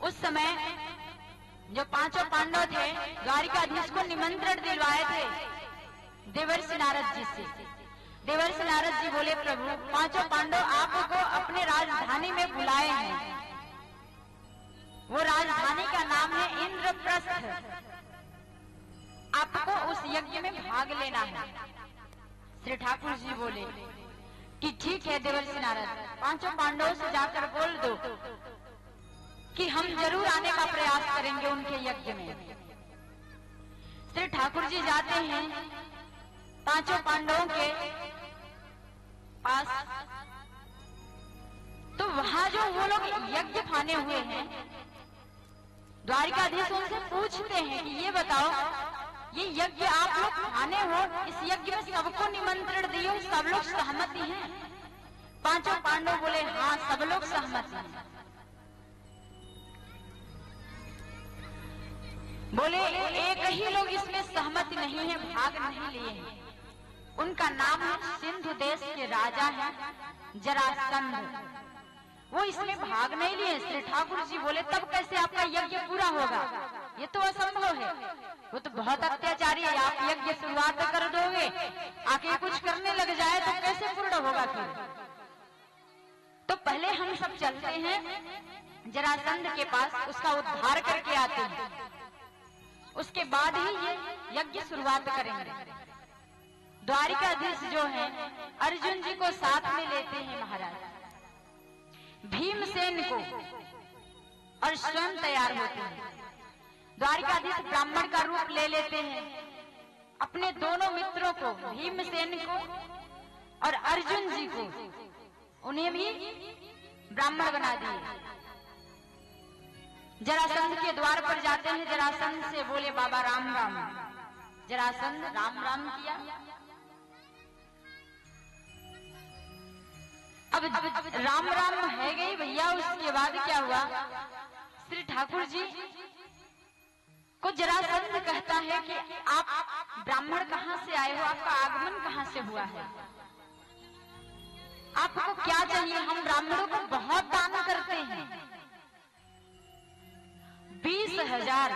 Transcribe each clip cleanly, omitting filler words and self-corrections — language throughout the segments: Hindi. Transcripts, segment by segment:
उस समय जो पांचों पांडव थे द्वारिकाधीश को निमंत्रण दिलवाए थे देवर्षि नारद जी से। देवर्षि नारद जी बोले, प्रभु पांचों पांडव आपको अपने राजधानी में बुलाए हैं। वो राजधानी का नाम है इंद्रप्रस्थ। आपको उस यज्ञ में भाग लेना है। श्री ठाकुर जी बोले कि ठीक है देवर्षि नारद, पांचों पांडवों से जाकर बोल दो कि हम जरूर आने का प्रयास करेंगे उनके यज्ञ में। श्री ठाकुर जी जाते हैं पांचों पांडवों के पास, तो वहां जो वो लोग यज्ञ फाने हुए हैं, द्वारिकाधीश उनसे पूछते हैं कि ये बताओ, ये यज्ञ आप लोग खाने हो, इस यज्ञ में सबको निमंत्रण दिए, सब लोग सहमति हैं? पांचों पांडव बोले हाँ, सब लोग सहमत हैं। बोले एक ही लोग इसमें सहमति नहीं है, भाग नहीं लिए हैं। उनका नाम है सिंधु देश के राजा हैं जरासंध। वो इसमें भाग नहीं लिए। श्री ठाकुर जी बोले तब कैसे आपका यज्ञ पूरा होगा? ये तो असंभव है, वो तो बहुत अत्याचारी है। आप यज्ञ शुरुआत कर दोगे, आके कुछ करने लग जाए तो कैसे पूर्ण होगा? फिर तो पहले हम सब चलते हैं जरासंध के पास, उसका उद्धार करके आते हैं, उसके बाद ही ये यज्ञ शुरुआत करेंगे। द्वारिकाधीश जो है अर्जुन जी को साथ में लेते हैं महाराज, भीमसेन को, और स्वयं तैयार होते हैं। द्वारिकाधीश ब्राह्मण का रूप ले लेते हैं, अपने दोनों मित्रों को, भीमसेन को और अर्जुन जी को, उन्हें भी ब्राह्मण बना दिए। जरासंध के द्वार पर जाते हैं, जरासंध से बोले बाबा राम राम। जरासंध राम राम किया। अब राम राम है गई भैया, उसके बाद क्या हुआ? श्री ठाकुर जी को जरासंध कहता है कि आप ब्राह्मण कहाँ से आए हो, आपका आगमन कहाँ से हुआ है, आपको क्या चाहिए? हम ब्राह्मणों को बहुत दान करते हैं। 20,000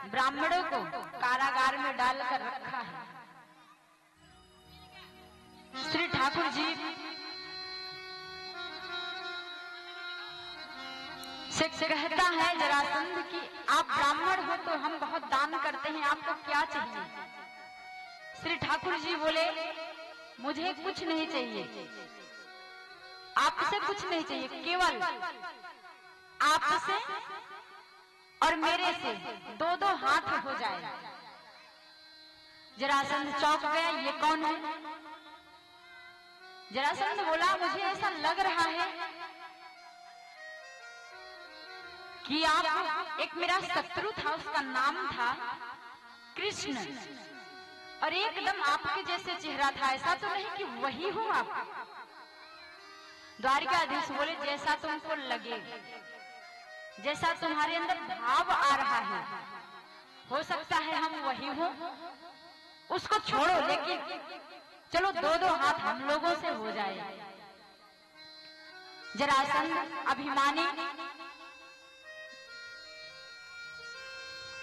ब्राह्मणों को कारागार में डालकर रखा है। श्री ठाकुर जी से कहता है जरासंध कि आप ब्राह्मण हो तो हम बहुत दान करते हैं, आपको क्या चाहिए? श्री ठाकुर जी बोले मुझे कुछ नहीं चाहिए, आपसे कुछ नहीं चाहिए, केवल आपसे और मेरे से दो दो हाथ हो जाए। जरासंध चौंक गया, ये कौन है? जरासंध बोला मुझे ऐसा लग रहा है कि आप, एक मेरा शत्रु था, उसका नाम था कृष्ण, और एकदम आपके जैसे चेहरा था, ऐसा तो नहीं कि वही हो आप? द्वारिकाधीश बोले जैसा तुमको लगे, जैसा तुम्हारे अंदर भाव आ रहा है, हो सकता है हम वही हो, उसको छोड़ो, लेकिन चलो दो दो हाथ हम लोगों से हो जाए। जरासंध अभिमानी,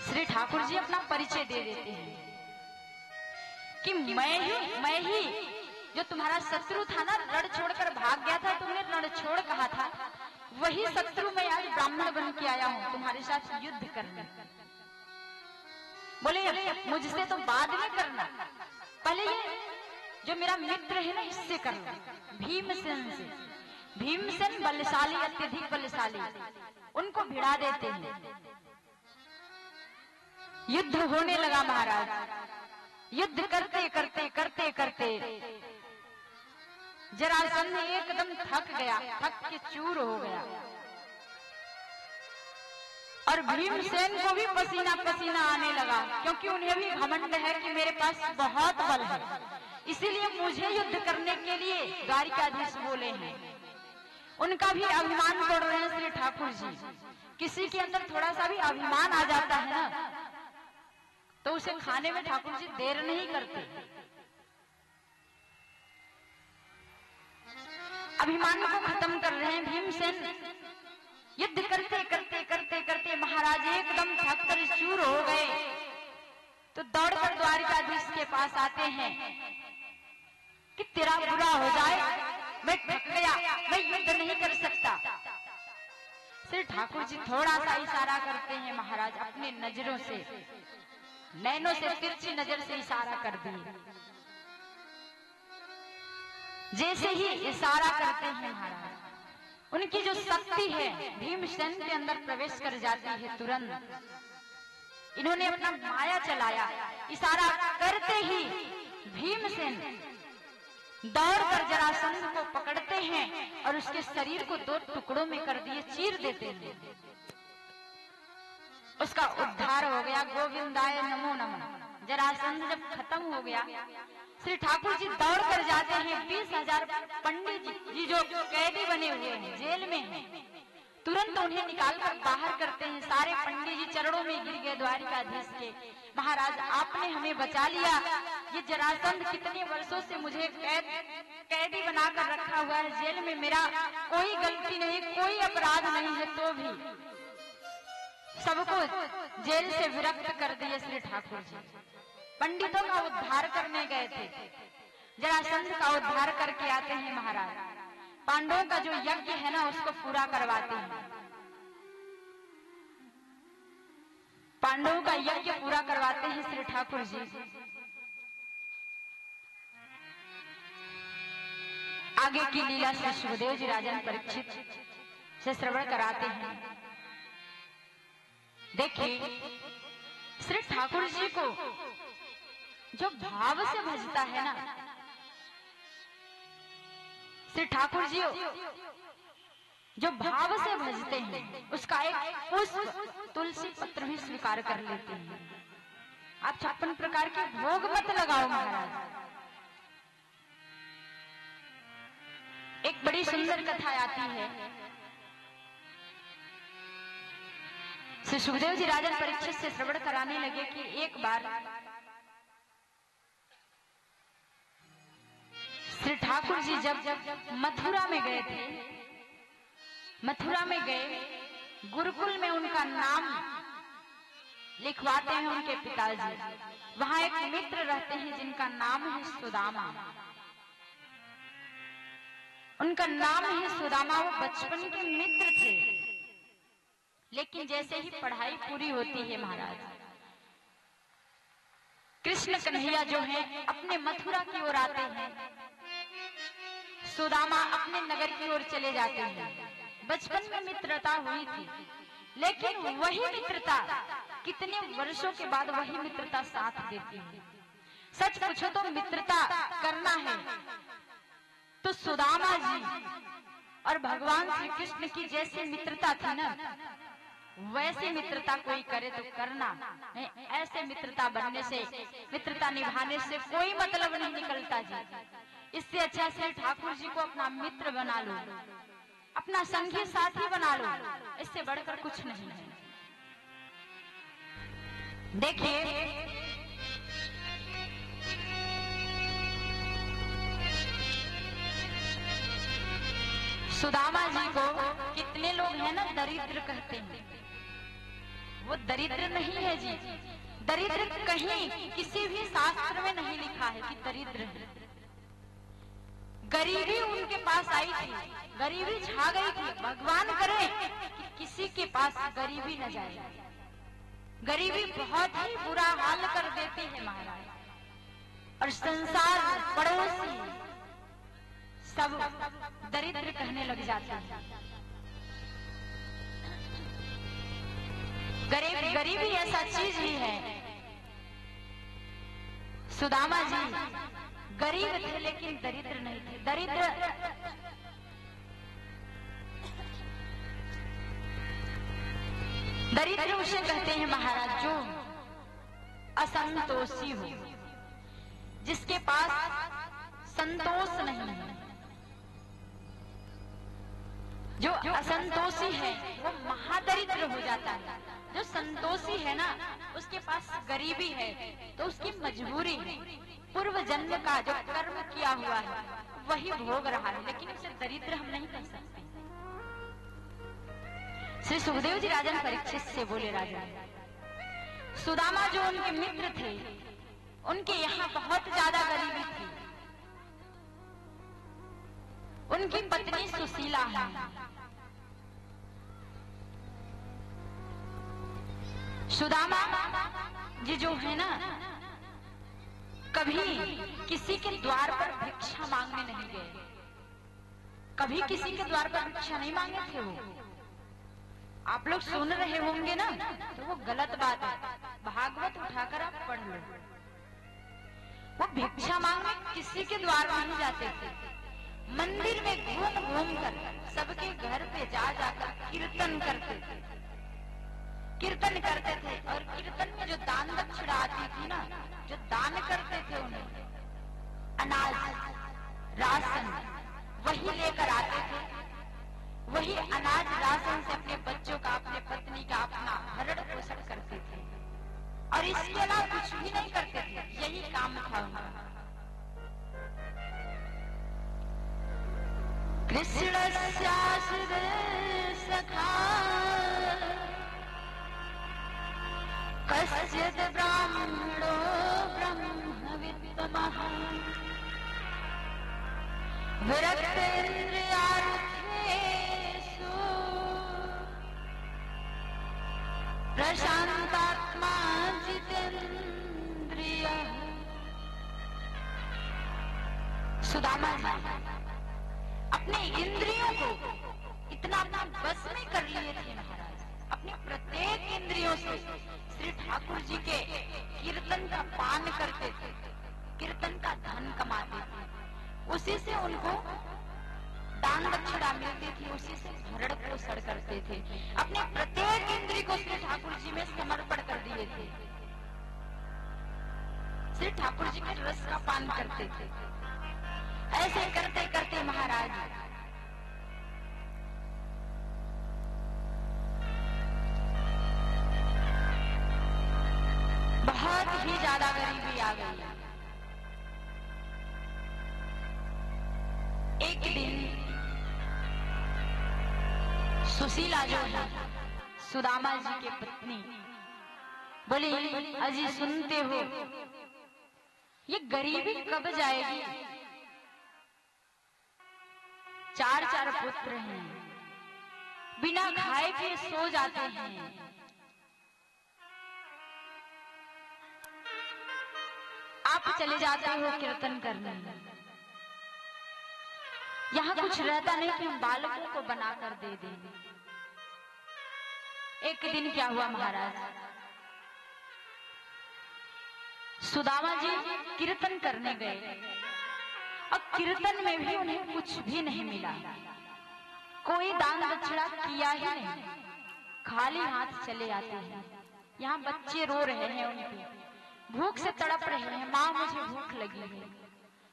श्री ठाकुर जी अपना परिचय दे देते हैं कि मैं ही जो तुम्हारा शत्रु था ना, रण छोड़कर भाग गया था, तुमने रण छोड़ कहा था, वही शत्रु मैं आज ब्राह्मण बन के आया हूं तुम्हारे साथ युद्ध करने। बोले मुझसे तो बाद में करना, पहले ये जो मेरा मित्र है ना इससे करना, भीमसेन से। भीमसेन बलशाली, अत्यधिक बलशाली, उनको भिड़ा देते हैं। युद्ध होने लगा महाराज। युद्ध करते करते करते करते जरासंध एकदम थक गया, थक के चूर हो गया, और भीमसेन को भी पसीना पसीना आने लगा, क्योंकि उन्हें भी घमंड है कि मेरे पास बहुत बल है, इसीलिए मुझे युद्ध करने के लिए द्वारिकाधीश बोले हैं। उनका भी अभिमान तोड़ रहे हैं श्री ठाकुर जी। किसी के अंदर थोड़ा सा भी अभिमान आ जाता है ना, तो उसे खाने में ठाकुर जी देर नहीं करते। अभिमान को खत्म कर रहे हैं। भीमसेन युद्ध करते करते करते करते पास आते हैं कि तेरा बुरा हो जाए, मैं थक गया, मैं युद्ध नहीं कर सकता। श्री ठाकुर जी थोड़ा सा इशारा करते हैं महाराज, अपने नजरों से, नैनों से तिरछी नजर से इशारा कर दिए। जैसे ही इशारा करते हैं महाराज, उनकी जो शक्ति है भीमसेन के अंदर प्रवेश कर जाती है। तुरंत इन्होंने अपना माया चलाया, इशारा करते ही भीमसेन दौड़कर जरासंध को पकड़ते हैं और उसके शरीर को 2 टुकड़ों में कर दिए, चीर देते हैं। उसका उद्धार हो गया। गोविंदाय नमो नमः। जरासंध जब खत्म हो गया, श्री ठाकुर जी दौड़ कर जाते हैं। 20,000 पंडित जी जो कैदी बने हुए हैं, जेल में हैं, तुरंत उन्हें निकालकर बाहर करते हैं। सारे पंडित जी चरणों में गिर गए द्वारिकाधीश के, महाराज आपने हमें बचा लिया। ये जरासंध कितने वर्षों से मुझे कैदी बनाकर रखा हुआ है, जेल में मेरा कोई गलती नहीं, कोई अपराध नहीं है, तो भी सबको जेल से विरक्त कर दिए श्री ठाकुर जी। पंडितों का उद्धार करने गए थे, जरासंध का उद्धार करके आते हैं महाराज। पांडवों का जो यज्ञ है ना, उसको पूरा करवाते हैं। पांडवों का यज्ञ पूरा करवाते हैं श्री ठाकुर जी। आगे की लीला श्री सुखदेव जी राजन परीक्षित से श्रवण कराते हैं। देखिए, श्री ठाकुर जी को जो भाव से भजता है ना, श्री ठाकुर जी जो भाव से भजते हैं, उसका एक पुष्प तुलसी पत्र भी स्वीकार कर लेते हैं। आप 56 प्रकार के भोग मत लगाओ महाराज। एक बड़ी सुंदर कथा आती है। श्री सुखदेव जी राजन परीक्षित से श्रवण कराने लगे कि एक बार श्री ठाकुर जी जब मथुरा में गए थे, मथुरा में गए, गुरुकुल में उनका नाम लिखवाते हैं उनके पिताजी। वहां एक मित्र रहते हैं जिनका नाम है सुदामा। उनका नाम है सुदामा। वो बचपन के मित्र थे, लेकिन जैसे ही पढ़ाई पूरी होती है महाराज, कृष्ण कन्हैया जो है अपने मथुरा की ओर आते हैं, सुदामा अपने नगर की ओर चले जाते हैं। बचपन में मित्रता हुई थी, लेकिन वही मित्रता कितने वर्षों के बाद वही मित्रता साथ देती है। सच पूछो तो मित्रता करना है तो सुदामा जी और भगवान श्री कृष्ण की जैसी मित्रता थी ना, वैसे मित्रता कोई करे तो करना नहीं। ऐसे मित्रता बनने से, मित्रता निभाने से कोई मतलब नहीं निकलता जी। इससे अच्छा से ठाकुर जी को अपना मित्र बना लो, अपना संगी साथी बना लो, इससे बढ़कर कुछ नहीं है। देखिए, सुदामा जी को कितने लोग हैं ना दरिद्र कहते हैं। वो दरिद्र नहीं है जी। दरिद्र कहीं किसी भी शास्त्र में नहीं लिखा है कि दरिद्र है। गरीबी उनके पास आई थी, गरीबी छा गई थी। भगवान करे कि किसी के पास गरीबी न जाए। गरीबी बहुत ही बुरा हाल कर देती है महाराज, और संसार पड़ोसी सब दरिद्र कहने लग जाते हैं। गरीबी ऐसा चीज ही है। सुदामा जी गरीब थे लेकिन दरिद्र नहीं थे। दरिद्र उसे कहते हैं महाराज जो असंतोषी हो, जिसके पास संतोष नहीं है। जो असंतोषी है वो महादरिद्र हो जाता है। जो संतोषी है ना, उसके पास गरीबी है तो उसकी मजबूरी है, पूर्व जन्म का जो कर्म किया हुआ है वही भोग रहा है, लेकिन उसे दरिद्र हम नहीं कह सकते। श्री सुखदेव जी राजन परीक्षित से बोले, राजा सुदामा जो उनके मित्र थे, उनके यहाँ बहुत ज्यादा गरीबी थी। उनकी पत्नी सुशीला है। सुदामा जी जो है ना, कभी किसी के द्वार पर भिक्षा मांगने नहीं गए, कभी किसी के द्वार पर भिक्षा नहीं मांगे थे वो। आप लोग सुन रहे होंगे ना, तो वो गलत बात है। भागवत उठाकर आप पढ़ लो। वो भिक्षा मांगने किसी के द्वार नहीं जाते थे, मंदिर में घूम घूम कर सबके घर पे जा जाकर कीर्तन करते थे, कीर्तन करते थे। और कीर्तन में जो दान दक्षिणा आती थी ना, जो दान करते थे उन्हें, अनाज राशन वही लेकर आते थे। वही अनाज राशन से अपने बच्चों का, अपने पत्नी का, अपना भरण पोषण करते थे। और इसके अलावा कुछ भी नहीं करते थे, यही काम था उनका। कृष्णस्याश्रित सखा कश्चित् ब्राह्मणो ब्रह्मविद्तमः विरक्तेन्द्रियार्थेषु प्रशान्तात्मा जितेन्द्रियः। सुदामा जी अपने इंद्रियों को इतना अपना बस में कर लिए थे महाराज। अपने प्रत्येक इंद्रियों से श्री ठाकुर जी के कीर्तन का पान करते थे, कीर्तन का धन कमाते थे, उसी से उनको दान दक्षिणा मिलती थी, उसी से भरण पोषण करते थे। अपने प्रत्येक इंद्रिय को श्री ठाकुर जी में समर्पण कर दिए थे। श्री ठाकुर जी के रस का पान करते थे। ऐसे करते करते महाराज बहुत ही ज्यादा गरीबी आ गई। एक दिन सुशीला जो है सुदामा जी की पत्नी बोली, अजी सुनते हो ये गरीबी कब जाएगी? 4 पुत्र हैं, बिना खाए पिए सो जाते हैं। आप चले जाते हो कीर्तन करने, यहाँ कुछ रहता नहीं कि हम बालकों को बनाकर दे दें। एक दिन क्या हुआ महाराज, सुदामा जी कीर्तन करने गए और कीर्तन में भी उन्हें कुछ भी नहीं मिला। कोई दान दक्षिणा किया ही नहीं, खाली हाथ चले आते हैं। यहाँ बच्चे रो रहे हैं, उनके भूख से तड़प रहे हैं। माँ मुझे भूख लगी है,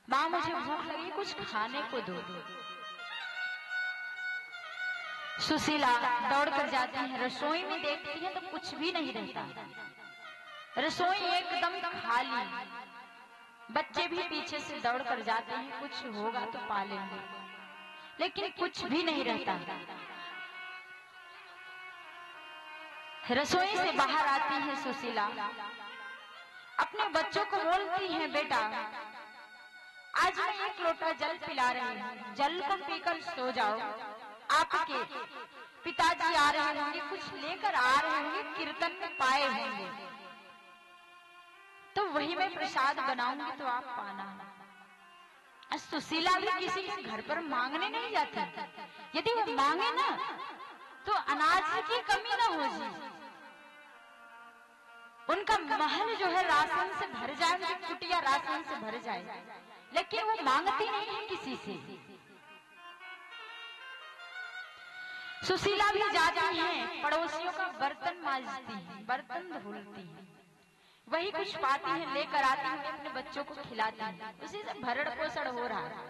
माँ मुझे भूख लगी, कुछ खाने को दो। सुशीला दौड़ कर जाती है, रसोई में देखती है तो कुछ भी नहीं रहता, रसोई एकदम खाली। बच्चे भी पीछे से दौड़ कर जाते हैं, कुछ होगा तो पा लेंगे, लेकिन कुछ भी नहीं रहता। रसोई से बाहर आती है सुशीला, अपने बच्चों को बोलती है, बेटा आज मैं 1 लोटा जल पिला रही हूँ, जल को पीकर सो जाओ। आपके पिताजी आ रहे होंगे, कुछ लेकर आ रहे होंगे, कीर्तन में पाए होंगे, तो वही मैं प्रसाद बनाऊंगी तो आप पाना। सुशीला भी किसी के घर पर मांगने नहीं जाती। यदि वो मांगे ना तो अनाज की कमी ना हो जी, उनका महल जो है राशन से भर जाए, उनकी कुटिया राशन से भर जाए, लेकिन वो मांगती नहीं है किसी से। सुशीला भी जाती है, पड़ोसियों का बर्तन मांजती है, बर्तन धुलती है, वही कुछ पाती है लेकर आती है, अपने बच्चों को खिलाती है, उसी से भरण पोषण हो रहा है।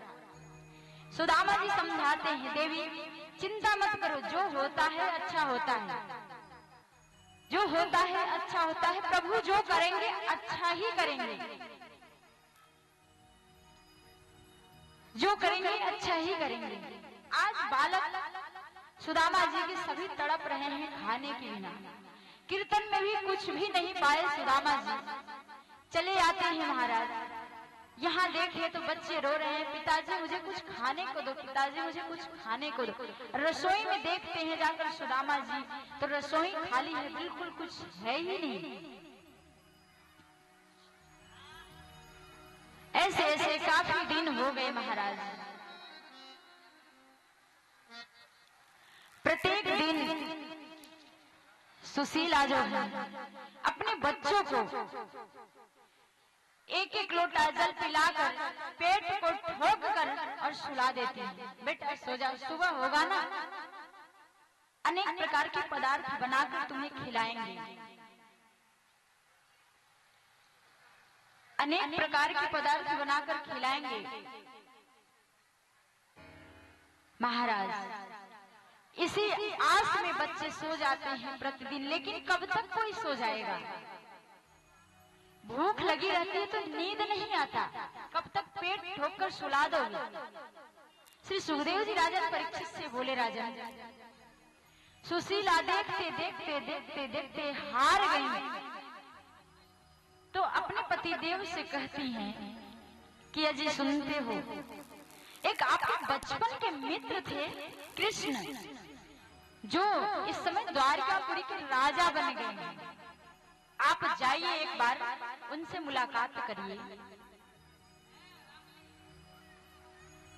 सुदामा जी समझाते हैं, देवी चिंता मत करो, जो होता है अच्छा होता है, जो होता है अच्छा होता है, प्रभु जो करेंगे अच्छा ही करेंगे, जो करेंगे अच्छा ही करेंगे। आज बालक सुदामा जी के सभी तड़प रहे हैं खाने के बिना, कीर्तन में भी कुछ भी नहीं पाए सुदामा जी, चले आते हैं महाराज। यहाँ देखे तो बच्चे रो रहे हैं, पिताजी मुझे कुछ खाने को दो, पिताजी मुझे कुछ खाने को दो। रसोई में देखते हैं जाकर सुदामा जी, तो रसोई खाली है, बिल्कुल कुछ है ही नहीं। ऐसे ऐसे काफी दिन हो गए महाराज। प्रत्येक दिन सुशीला जो है अपने बच्चों को एक एक लोटा जल पिलाकर पेट को ठोक कर और सुला देते हैं। बेटा सो जाओ, सुबह होगा ना, अनेक प्रकार के पदार्थ बनाकर तुम्हें खिलाएंगे, अनेक प्रकार के पदार्थ बनाकर खिलाएंगे। महाराज इसी आस में बच्चे सो जाते हैं प्रतिदिन, लेकिन कब तक कोई सो जाएगा? भूख लगी रहती है तो नींद नहीं आता, कब तक पेट ठोककर सुला दोगे? श्री सुखदेव जी राजन परीक्षित से बोले, राजन सुशीला देखते देखते देखते देखते हार गई, तो अपने पति देव से कहती हैं कि अजी सुनते हो, एक आपके बचपन के मित्र थे कृष्ण, जो इस समय द्वारकापुरी के राजा बन गए हैं, आप जाइए एक बार उनसे मुलाकात करिए,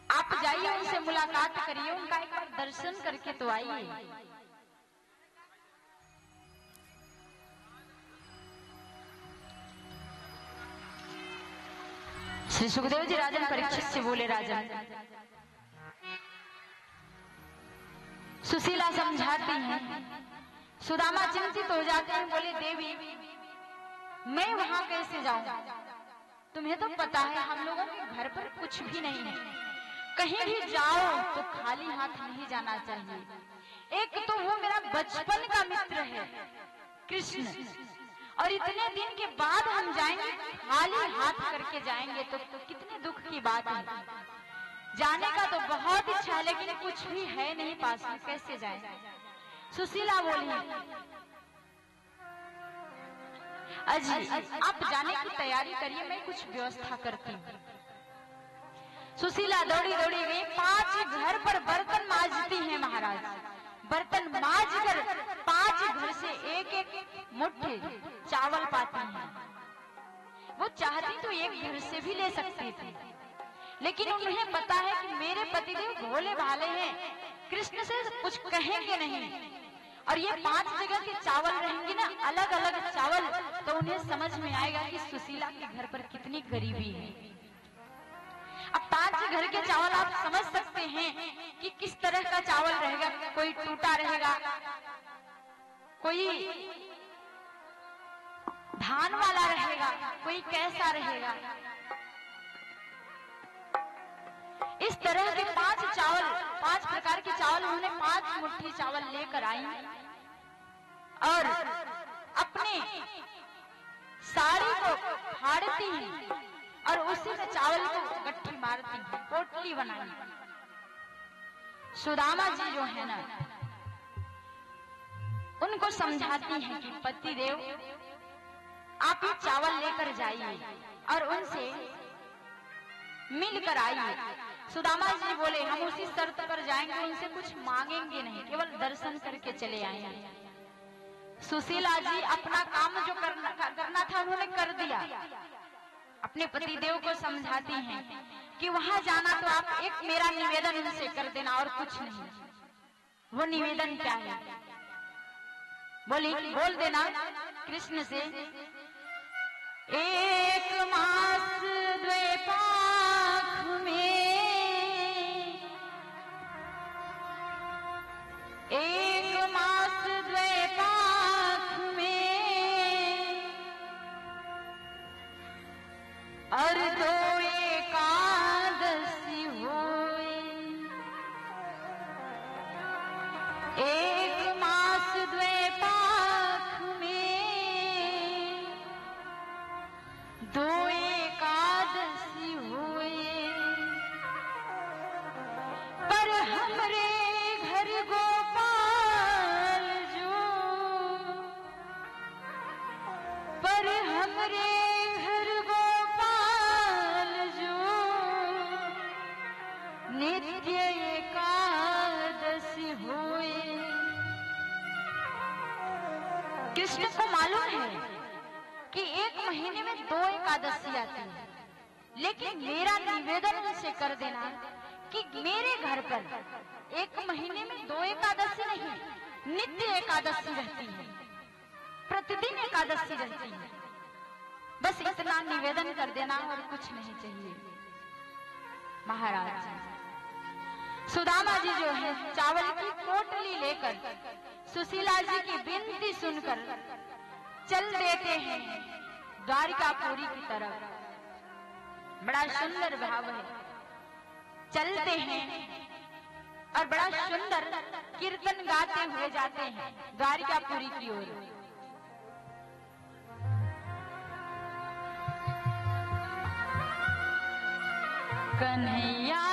आप जाइए उनसे मुलाकात करिए, उनका एक बार दर्शन करके तो आइए। श्री सुखदेव जी राजन परीक्षित से बोले, राजन सुशीला समझाती हैं, सुदामा चिंतित हो जाते हैं, बोले देवी मैं वहां कैसे जाऊं? तुम्हें तो पता है हम लोगों के घर पर कुछ भी नहीं है, कहीं भी जाओ तो खाली हाथ नहीं जाना चाहिए। एक तो वो मेरा बचपन का मित्र है कृष्ण, और इतने दिन के बाद हम जाएंगे, खाली हाथ करके जाएंगे तो कितने दुख की बात है। जाने का तो बहुत इच्छा है, लेकिन कुछ भी है नहीं पास में, कैसे जाए? सुशीला बोली, अजी आप जाने की तैयारी करिए, मैं कुछ व्यवस्था करती हूँ। सुशीला दौड़ी दौड़ी गई, 5 घर पर बर्तन मांजती हैं महाराज। बर्तन मांज कर 5 घर से एक एक मुट्ठी चावल पाती हैं। वो चाहती तो एक घर से भी ले सकती थी, लेकिन उन्हें पता है कि मेरे पतिदेव भोले भाले हैं, कृष्ण से कुछ कहेंगे नहीं, और ये 5 जगह के चावल रहेंगे ना, अलग अलग चावल, तो उन्हें समझ में आएगा कि सुशीला के घर पर कितनी गरीबी है। अब 5 घर के चावल आप समझ सकते हैं कि किस तरह का चावल रहेगा, कोई टूटा रहेगा, कोई धान वाला रहेगा, कोई कैसा रहेगा। इस तरह के 5 चावल, 5 प्रकार के चावल, उन्होंने 5 मुट्ठी चावल लेकर आई और अपने साड़ी को फाड़ती हैं और उसी में चावल को गट्ठी मारती हैं, पोटली बनाई। सुदामा जी जो है ना, उनको समझाती हैं कि पति देव आप ये चावल लेकर जाइए और उनसे मिलकर आइए। सुदामा जी बोले, हम उसी शर्त पर जाएंगे, उनसे कुछ मांगेंगे नहीं, केवल दर्शन करके चले आएंगे। सुशीला जी अपना काम जो करना था उन्होंने कर दिया। अपने पति देव को समझाती हैं कि वहां जाना तो आप एक मेरा निवेदन उनसे कर देना और कुछ नहीं। वो निवेदन क्या है? बोल देना कृष्ण से, एक मास द्वैपाख में, एक मास द्वैपाख में, और 2 एकादशी होए। एक मास द्वैपाख में 2 एकादशी हुए, पर हमरे घर गोपाल जो, पर हमरे घर कृष्ण को मालूम है कि एक महीने में 2 एकादशी आती है, लेकिन मेरा निवेदन उनसे कर देना कि मेरे घर पर एक महीने में 2 एकादशी नहीं, नित्य एकादशी रहती है, प्रतिदिन एकादशी रहती है। बस इतना निवेदन कर देना और कुछ नहीं चाहिए। महाराज सुदामा जी जो है चावल की पोटली लेकर सुशीला जी की विनती सुनकर चल देते हैं द्वारिकापुरी की तरफ। बड़ा सुंदर भाव है, चलते हैं और बड़ा सुंदर कीर्तन गाते हुए जाते हैं द्वारिकापुरी की ओर। कन्हैया